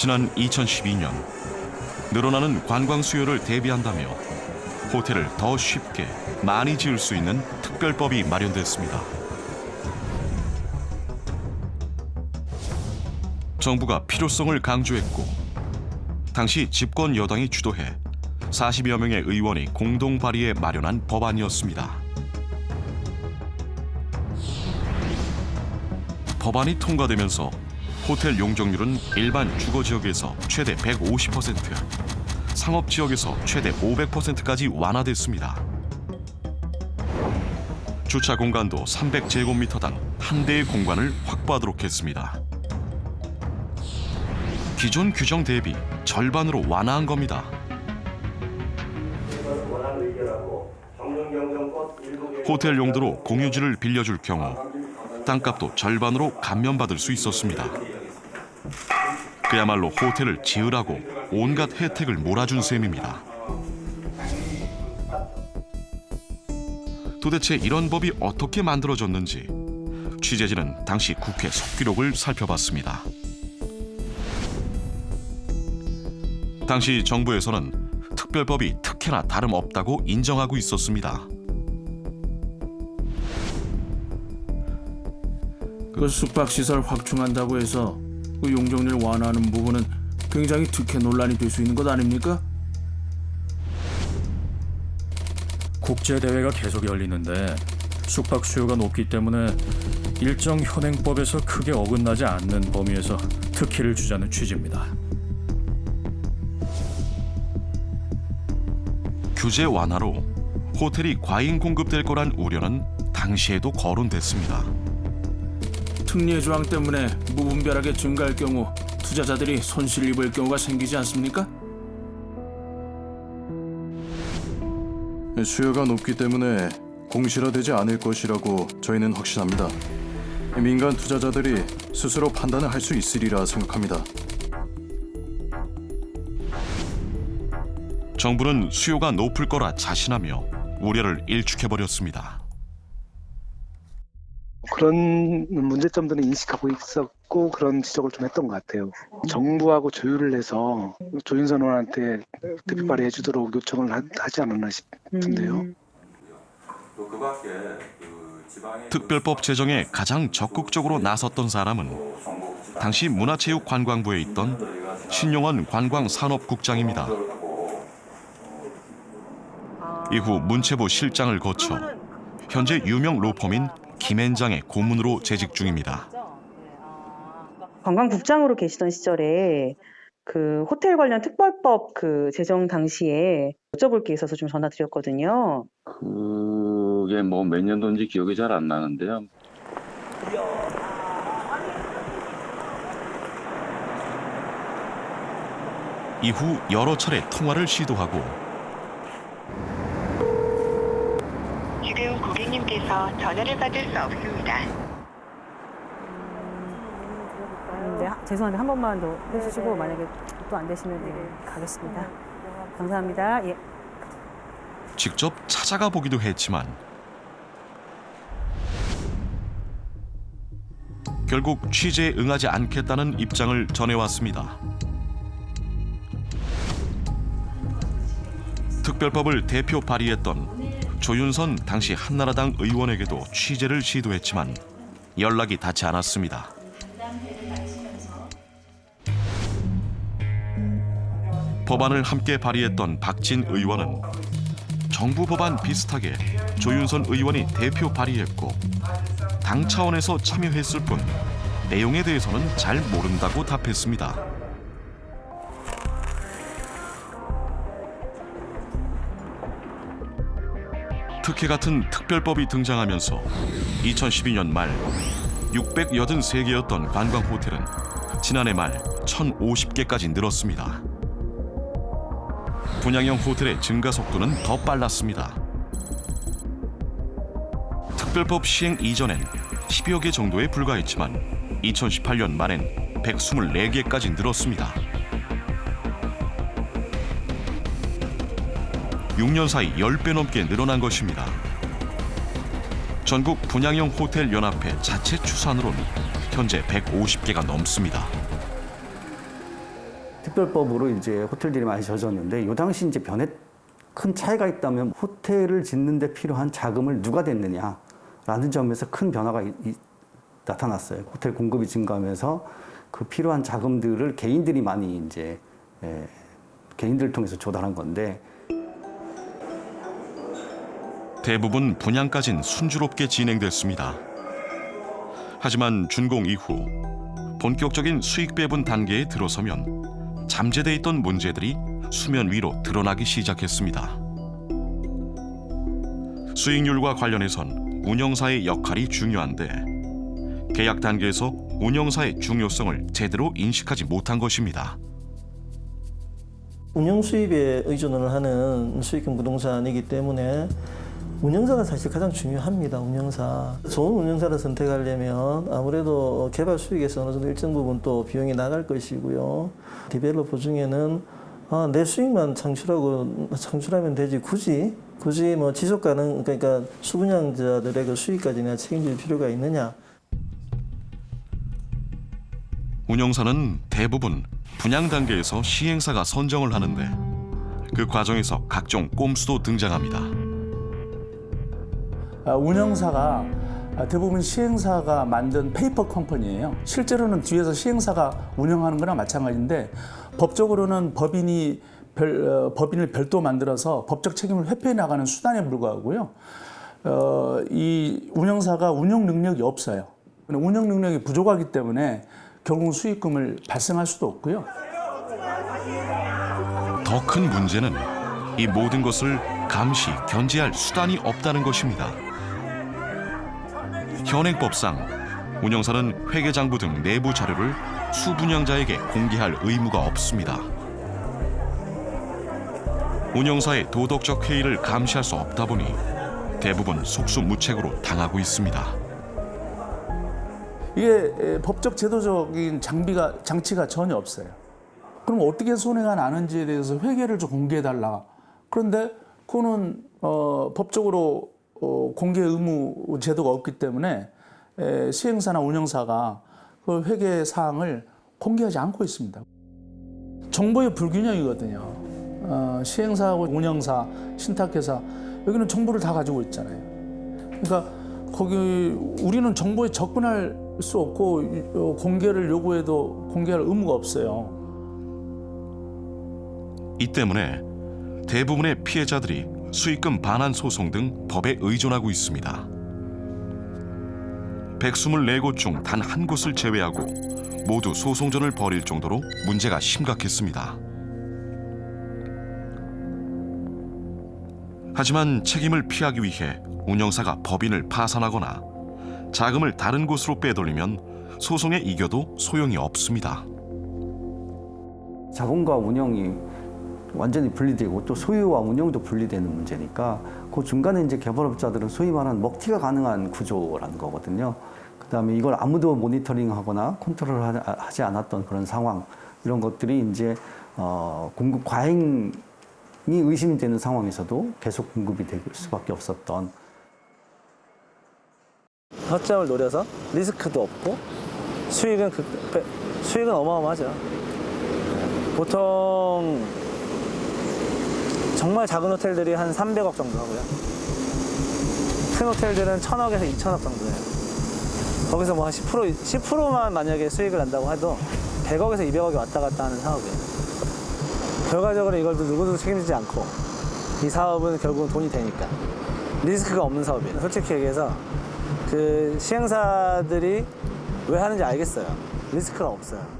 지난 2012년 늘어나는 관광 수요를 대비한다며 호텔을 더 쉽게 많이 지을 수 있는 특별법이 마련됐습니다. 정부가 필요성을 강조했고 당시 집권 여당이 주도해 40여 명의 의원이 공동 발의해 마련한 법안이었습니다. 법안이 통과되면서 호텔 용적률은 일반 주거지역에서 최대 150%, 상업지역에서 최대 500%까지 완화됐습니다. 주차 공간도 300제곱미터당 한 대의 공간을 확보하도록 했습니다. 기존 규정 대비 절반으로 완화한 겁니다. 호텔 용도로 공유지를 빌려줄 경우 땅값도 절반으로 감면받을 수 있었습니다. 그야말로 호텔을 지으라고 온갖 혜택을 몰아준 셈입니다. 도대체 이런 법이 어떻게 만들어졌는지 취재진은 당시 국회 속기록을 살펴봤습니다. 당시 정부에서는 특별법이 특혜나 다름없다고 인정하고 있었습니다. 그 숙박시설 확충한다고 해서 그 용적률 완화하는 부분은 굉장히 특혜 논란이 될 수 있는 것 아닙니까? 국제대회가 계속 열리는데 숙박 수요가 높기 때문에 일정 현행법에서 크게 어긋나지 않는 범위에서 특혜를 주자는 취지입니다. 규제 완화로 호텔이 과잉 공급될 거란 우려는 당시에도 거론됐습니다. 특례 조항 때문에 무분별하게 증가할 경우 투자자들이 손실 입을 경우가 생기지 않습니까? 수요가 높기 때문에 공실화되지 않을 것이라고 저희는 확신합니다. 민간 투자자들이 스스로 판단을 할 수 있으리라 생각합니다. 정부는 수요가 높을 거라 자신하며 우려를 일축해버렸습니다. 그런 문제점들은 인식하고 있었고 그런 지적을 좀 했던 것 같아요. 정부하고 조율을 해서 조윤선 의원한테 대표 발의해 주도록 요청을 하지 않았나 싶은데요. 특별법 제정에 가장 적극적으로 나섰던 사람은 당시 문화체육관광부에 있던 신용원 관광산업국장입니다. 이후 문체부 실장을 거쳐 현재 유명 로펌인 김앤장의 고문으로 재직 중입니다. 관광국장으로 계시던 시절에 그 호텔 관련 특별법 그 제정 당시에 여쭤볼 게 있어서 좀 전화드렸거든요. 그게 뭐 몇 년도인지 기억이 잘 안 나는데요. 이후 여러 차례 통화를 시도하고 지금 고객님께서 전화를 받을 수 없습니다. 네, 죄송한데 한 번만 더 해주시고 만약에 또 안 되시면 가겠습니다. 감사합니다. 예. 직접 찾아가 보기도 했지만 결국 취재에 응하지 않겠다는 입장을 전해왔습니다. 특별법을 대표 발의했던 조윤선 당시 한나라당 의원에게도 취재를 시도했지만 연락이 닿지 않았습니다. 법안을 함께 발의했던 박진 의원은 정부 법안 비슷하게 조윤선 의원이 대표 발의했고 당 차원에서 참여했을 뿐 내용에 대해서는 잘 모른다고 답했습니다. 특혜 같은 특별법이 등장하면서 2012년 말 683개였던 관광 호텔은 지난해 말 1,050개까지 늘었습니다. 분양형 호텔의 증가 속도는 더 빨랐습니다. 특별법 시행 이전엔 10여 개 정도에 불과했지만 2018년 말엔 124개까지 늘었습니다. 6년 사이 10배 넘게 늘어난 것입니다. 전국 분양형 호텔 연합회 자체 추산으로는 현재 150개가 넘습니다. 특별법으로 이제 호텔들이 많이 져졌는데 이 당시 이제 변에 큰 차이가 있다면 호텔을 짓는데 필요한 자금을 누가 댔느냐라는 점에서 큰 변화가 나타났어요. 호텔 공급이 증가하면서 그 필요한 자금들을 개인들이 많이 이제 개인들을 통해서 조달한 건데 대부분 분양까진 순조롭게 진행됐습니다. 하지만 준공 이후 본격적인 수익 배분 단계에 들어서면 잠재돼 있던 문제들이 수면 위로 드러나기 시작했습니다. 수익률과 관련해선 운영사의 역할이 중요한데 계약 단계에서 운영사의 중요성을 제대로 인식하지 못한 것입니다. 운영 수입에 의존을 하는 수익형 부동산이기 때문에 운영사가 사실 가장 중요합니다. 운영사. 좋은 운영사를 선택하려면 아무래도 개발 수익에서 어느 정도 일정 부분 또 비용이 나갈 것이고요. 디벨로퍼 중에는 내 수익만 창출하면 되지 굳이 뭐 지속 가능 그러니까 수분양자들의 그 수익까지나 책임질 필요가 있느냐. 운영사는 대부분 분양 단계에서 시행사가 선정을 하는데 그 과정에서 각종 꼼수도 등장합니다. 운영사가 대부분 시행사가 만든 페이퍼 컴퍼니예요. 실제로는 뒤에서 시행사가 운영하는 거나 마찬가지인데 법적으로는 법인을 별도 만들어서 법적 책임을 회피해 나가는 수단에 불과하고요. 이 운영사가 운영 능력이 없어요. 운영 능력이 부족하기 때문에 결국 수익금을 발생할 수도 없고요. 더 큰 문제는 이 모든 것을 감시, 견제할 수단이 없다는 것입니다. 현행법상 운영사는 회계장부 등 내부 자료를 수분양자에게 공개할 의무가 없습니다. 운영사의 도덕적 해이를 감시할 수 없다 보니 대부분 속수무책으로 당하고 있습니다. 이게 법적 제도적인 장치가 전혀 없어요. 그럼 어떻게 손해가 나는지에 대해서 회계를 좀 공개해달라. 그런데 그거는 법적으로 공개 의무 제도가 없기 때문에 시행사나 운영사가 그 회계 사항을 공개하지 않고 있습니다. 정보의 불균형이거든요. 시행사하고 운영사, 신탁회사 여기는 정보를 다 가지고 있잖아요. 그러니까 거기 우리는 정보에 접근할 수 없고 공개를 요구해도 공개할 의무가 없어요. 이 때문에 대부분의 피해자들이 수익금 반환 소송 등 법에 의존하고 있습니다. 124곳 중 단 한 곳을 제외하고 모두 소송전을 벌일 정도로 문제가 심각했습니다. 하지만 책임을 피하기 위해 운영사가 법인을 파산하거나 자금을 다른 곳으로 빼돌리면 소송에 이겨도 소용이 없습니다. 자본과 운영이 완전히 분리되고 또 소유와 운영도 분리되는 문제니까 그 중간에 이제 개발업자들은 소위 말하는 먹튀가 가능한 구조라는 거거든요. 그다음에 이걸 아무도 모니터링하거나 컨트롤을 하지 않았던 그런 상황, 이런 것들이 이제 공급 과잉이 의심되는 상황에서도 계속 공급이 될 수밖에 없었던. 허점을 노려서 리스크도 없고 수익은 어마어마하죠. 보통 정말 작은 호텔들이 한 300억 정도 하고요. 큰 호텔들은 1,000억에서 2,000억 정도예요. 거기서 뭐 한 10%만 만약에 수익을 난다고 해도 100억에서 200억이 왔다 갔다 하는 사업이에요. 결과적으로 이걸 누구도 책임지지 않고 이 사업은 결국은 돈이 되니까 리스크가 없는 사업이에요. 솔직히 얘기해서 그 시행사들이 왜 하는지 알겠어요. 리스크가 없어요.